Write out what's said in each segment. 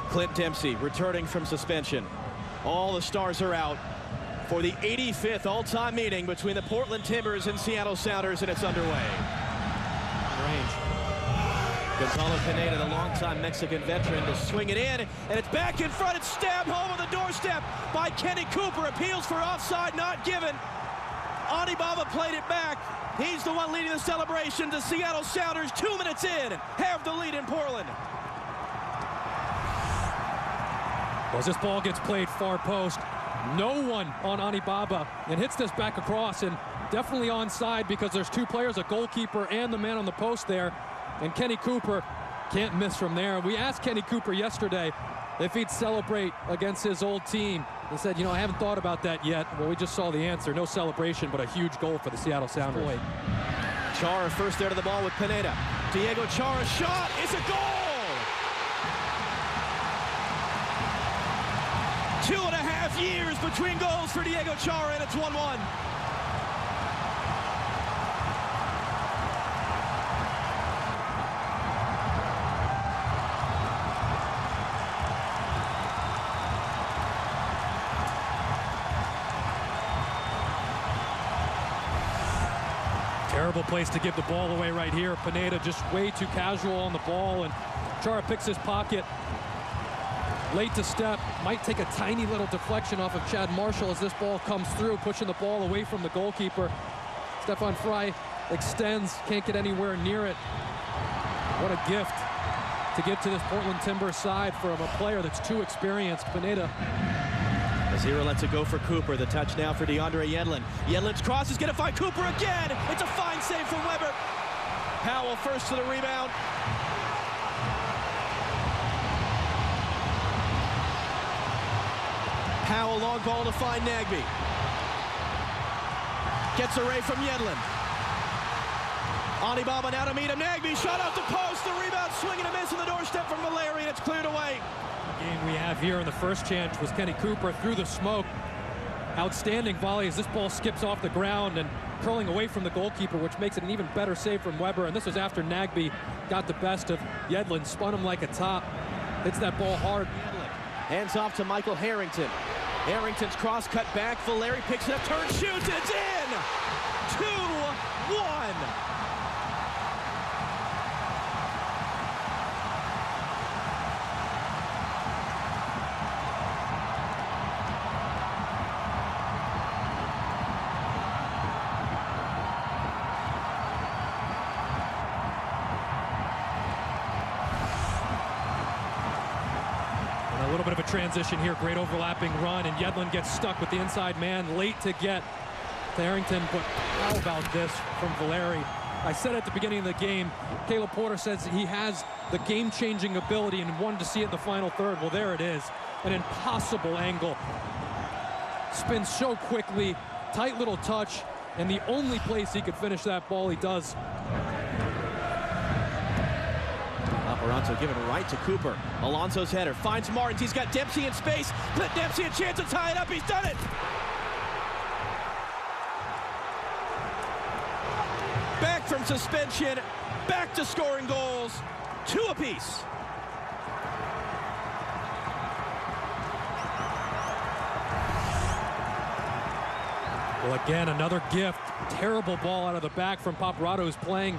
Clint Dempsey returning from suspension. All the stars are out for the 85th all-time meeting between the Portland Timbers and Seattle Sounders, and it's underway. Range. Gonzalo Pineda, the longtime Mexican veteran, to swing it in, and it's back in front. It's stabbed home on the doorstep by Kenny Cooper. Appeals for offside, not given. Anibaba played it back. He's the one leading the celebration. The Seattle Sounders, 2 minutes in, have the lead in Portland. Well, as this ball gets played far post, no one on Anibaba, and hits this back across, and definitely onside because there's two players, a goalkeeper and the man on the post there. And Kenny Cooper can't miss from there. We asked Kenny Cooper yesterday if he'd celebrate against his old team. He said, you know, I haven't thought about that yet. Well, we just saw the answer. No celebration, but a huge goal for the Seattle Sounders. Boy. Chara first there to the ball with Pineda. Diego Chara's shot is a goal! 2.5 years between goals for Diego Chara, and it's 1-1. Terrible place to give the ball away right here. Pineda just way too casual on the ball, and Chara picks his pocket. Late to step, might take a tiny little deflection off of Chad Marshall as this ball comes through, pushing the ball away from the goalkeeper. Stefan Frei extends, can't get anywhere near it. What a gift to give to this Portland Timbers side from a player that's too experienced. Pineda. Azira lets it go for Cooper. The touch now for DeAndre Yedlin. Yedlin's cross is going to find Cooper again. It's a fine save from Weber. Powell first to the rebound. Powell, long ball to find Nagbe. Gets away from Yedlin. Anibaba now to meet him. Nagbe shot off the post. The rebound, swing and a miss on the doorstep from Valeri, and it's cleared away. The game we have here in the first chance was Kenny Cooper through the smoke. Outstanding volley as this ball skips off the ground and curling away from the goalkeeper, which makes it an even better save from Weber. And this was after Nagbe got the best of Yedlin, spun him like a top. Hits that ball hard. Hands off to Michael Harrington. Harrington's cross cut back. Valeri picks it up, turns, shoots, it's in! 2-1. A little bit of a transition here, great overlapping run, and Yedlin gets stuck with the inside man late to get to Harrington, but how about this from Valeri? I said at the beginning of the game, Caleb Porter says he has the game-changing ability and wanted to see it in the final third. Well, there it is, an impossible angle. Spins so quickly, tight little touch, and the only place he could finish that ball, he does. Alonso given right to Cooper. Alonso's header finds Martins. He's got Dempsey in space. Clint Dempsey a chance to tie it up. He's done it. Back from suspension, back to scoring goals. 2 apiece. Well, again, another gift. Terrible ball out of the back from Paparazzo, who's playing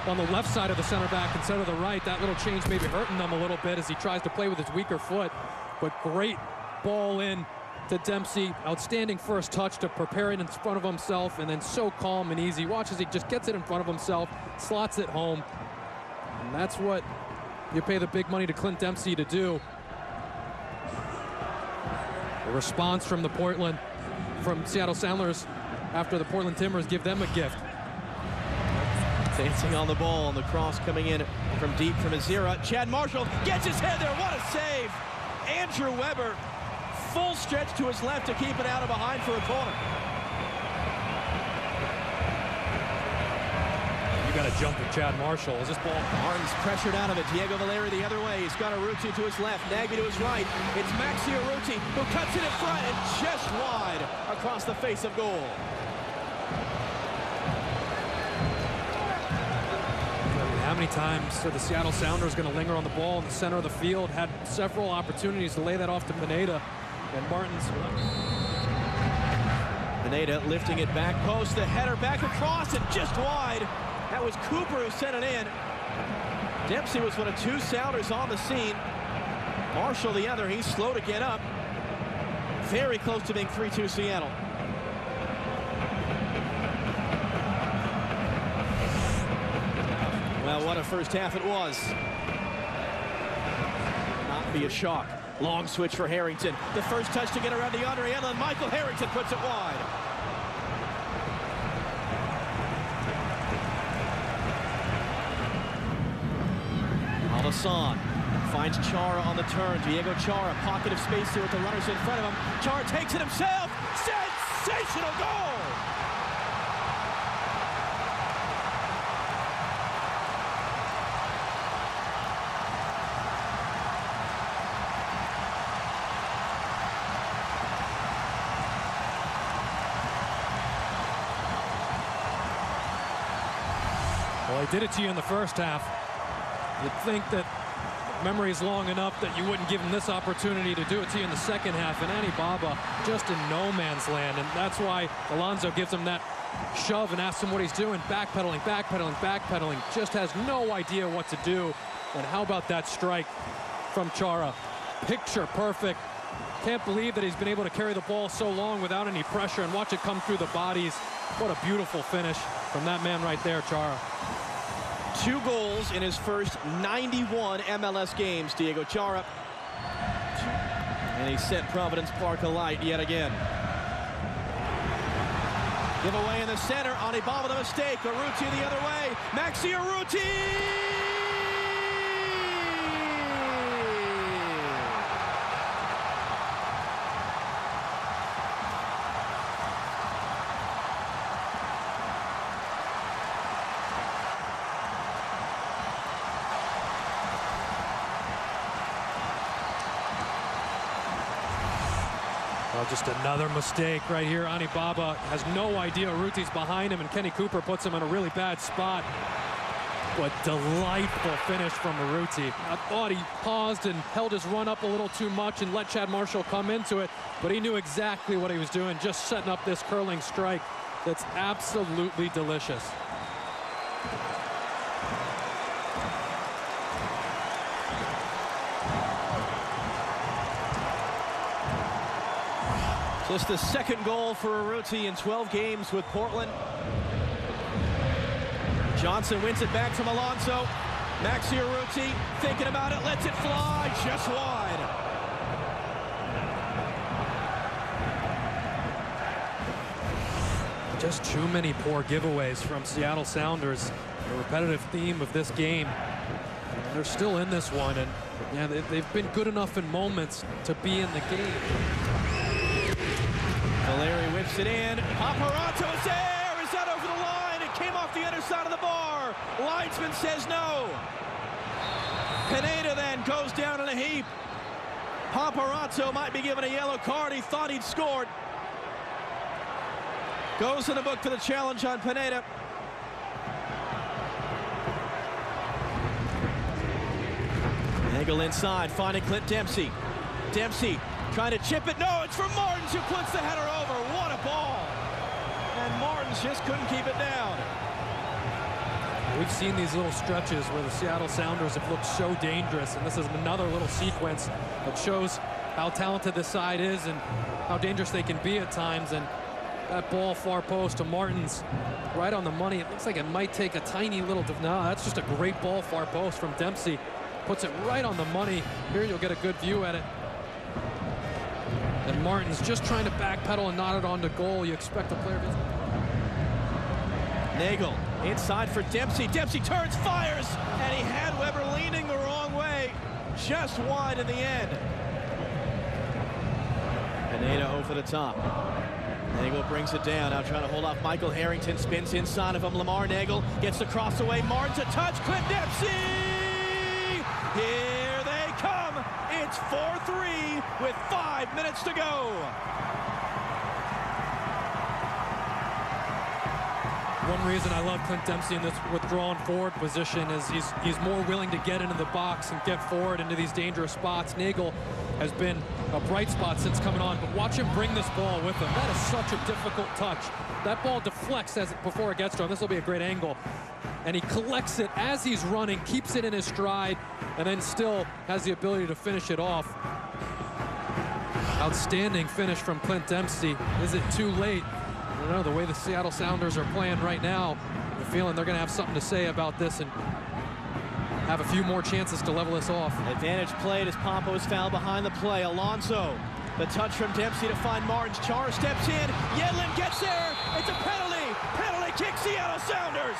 on the left side of the center back instead of the right. That little change maybe hurting them a little bit as he tries to play with his weaker foot. But great ball in to Dempsey. Outstanding first touch to prepare it in front of himself, and then so calm and easy. Watch as he just gets it in front of himself, slots it home. And that's what you pay the big money to Clint Dempsey to do. A response from Seattle Sounders after the Portland Timbers give them a gift. Dancing on the ball, and the cross coming in from deep from Azira. Chad Marshall gets his head there. What a save. Andrew Weber, full stretch to his left to keep it out of behind for a corner. You got to jump with Chad Marshall. Is this ball? Martin's pressured out of it. Diego Valeri the other way. He's got Arruti to his left, Nagbe to his right. It's Maxi Arruti who cuts it in front and just wide across the face of goal. many times are the Seattle Sounders going to linger on the ball in the center of the field? Had several opportunities to lay that off to Pineda, and Martins. Pineda lifting it back post, the header back across and just wide. That was Cooper who sent it in. Dempsey was one of two Sounders on the scene. Marshall the other. He's slow to get up. Very close to being 3-2 Seattle. Well, what a first half it was. Not be a shock. Long switch for Harrington. The first touch to get around the under handle, and Michael Harrington puts it wide. Al-Hassan finds Chara on the turn. Diego Chara, pocket of space here with the runners in front of him. Chara takes it himself. Sensational goal! Well, he did it to you in the first half. You'd think that memory is long enough that you wouldn't give him this opportunity to do it to you in the second half. And Ani Baba just in no man's land. And that's why Alonso gives him that shove and asks him what he's doing. Backpedaling, backpedaling, backpedaling. Just has no idea what to do. And how about that strike from Chara? Picture perfect. Can't believe that he's been able to carry the ball so long without any pressure and watch it come through the bodies. What a beautiful finish from that man right there, Chara. 2 goals in his first 91 MLS games, Diego Chara. And he set Providence Park alight yet again. Give away in the center. Ani Baba the mistake. Urruti the other way. Maxi Urruti! Well, just another mistake right here. Ani Baba has no idea Urruti's behind him, and Kenny Cooper puts him in a really bad spot. But delightful finish from Urruti. I thought he paused and held his run up a little too much and let Chad Marshall come into it, but he knew exactly what he was doing, just setting up this curling strike that's absolutely delicious. Just the second goal for Urruti in 12 games with Portland. Johnson wins it back from Alonso. Maxi Urruti thinking about it, lets it fly just wide. Just too many poor giveaways from Seattle Sounders. A repetitive theme of this game. And they're still in this one, and yeah, they've been good enough in moments to be in the game. Valeri whips it in. Paparazzo is there. Is that over the line? It came off the other side of the bar. Linesman says no. Pineda then goes down in a heap. Paparazzo might be given a yellow card. He thought he'd scored. Goes in the book for the challenge on Pineda. Angle inside, finding Clint Dempsey. Dempsey trying to chip it. No, it's from Martins who puts the header over. What a ball. And Martins just couldn't keep it down. We've seen these little stretches where the Seattle Sounders have looked so dangerous, and this is another little sequence that shows how talented this side is and how dangerous they can be at times. And that ball far post to Martins, right on the money. It looks like it might take a tiny little, no, that's just a great ball far post from Dempsey. Puts it right on the money. Here you'll get a good view at it. And Martins just trying to backpedal and knot it onto goal. You expect a player to... Nagel inside for Dempsey. Dempsey turns, fires, and he had Weber leaning the wrong way. Just wide in the end. Pineda over the top. Nagel brings it down, now trying to hold off Michael Harrington, spins inside of him. Lamar Nagel gets the cross away. Martins a touch, Clint Dempsey! Here they come. It's 4-3 with 5 minutes to go. One reason I love Clint Dempsey in this withdrawn forward position is he's more willing to get into the box and get forward into these dangerous spots. Nagel has been a bright spot since coming on, but watch him bring this ball with him. That is such a difficult touch. That ball deflects before it gets to him. This will be a great angle. And he collects it as he's running, keeps it in his stride, and then still has the ability to finish it off. Outstanding finish from Clint Dempsey. Is it too late? I don't know, the way the Seattle Sounders are playing right now, I'm feeling they're going to have something to say about this and have a few more chances to level this off. Advantage played as Pompa was fouled behind the play. Alonso, the touch from Dempsey to find Martins. Chara steps in. Yedlin gets there. It's a penalty. Penalty kick, Seattle Sounders.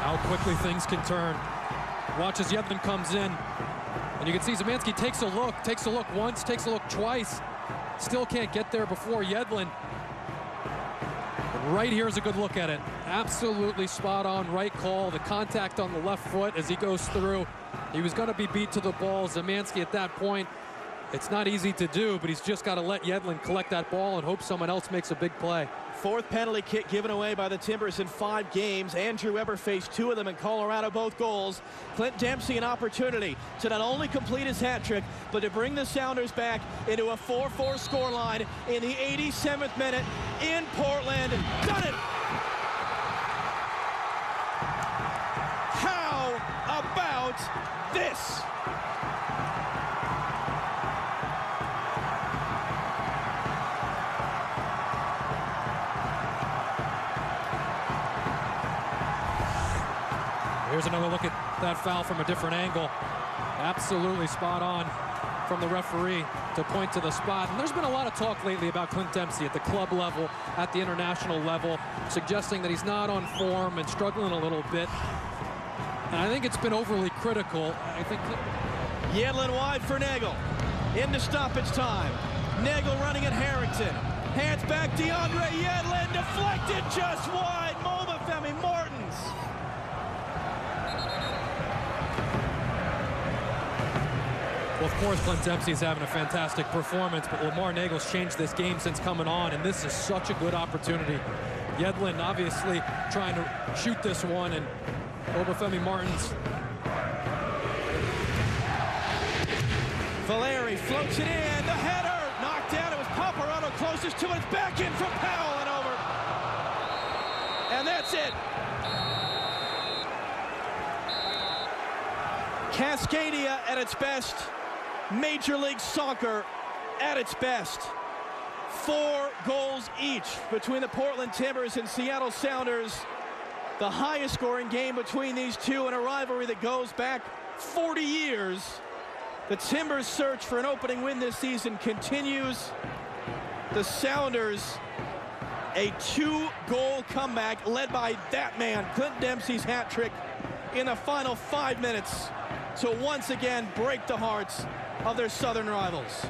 How quickly things can turn. Watch as Yedlin comes in. And you can see Szymanski takes a look once, takes a look twice. Still can't get there before Yedlin. But right here is a good look at it. Absolutely spot on, right call. The contact on the left foot as he goes through. He was going to be beat to the ball. Szymanski at that point, it's not easy to do, but he's just got to let Yedlin collect that ball and hope someone else makes a big play. Fourth penalty kick given away by the Timbers in 5 games. Andrew Weber faced 2 of them in Colorado, both goals. Clint Dempsey an opportunity to not only complete his hat trick, but to bring the Sounders back into a 4-4 scoreline in the 87th minute in Portland. Done it! How about this? Here's another look at that foul from a different angle. Absolutely spot on from the referee to point to the spot. And there's been a lot of talk lately about Clint Dempsey at the club level, at the international level, suggesting that he's not on form and struggling a little bit. And I think it's been overly critical. I think Yedlin wide for Nagel. Into stoppage time. Nagel running at Harrington. Hands back, DeAndre Yedlin deflected just wide. Femi Martins. Well, of course, Clint Dempsey's having a fantastic performance, but Lamar Nagel's changed this game since coming on, and this is such a good opportunity. Yedlin obviously trying to shoot this one, and Femi Martins. Valeri floats it in, the header, knocked out. It was Paparotto closest to it. It's back in from Powell and over. And that's it. Cascadia at its best. Major League Soccer at its best. 4 goals each between the Portland Timbers and Seattle Sounders. The highest scoring game between these two in a rivalry that goes back 40 years. The Timbers' search for an opening win this season continues. The Sounders, a 2-goal comeback led by that man, Clint Dempsey's hat trick in the final 5 minutes to once again break the hearts of their Southern rivals.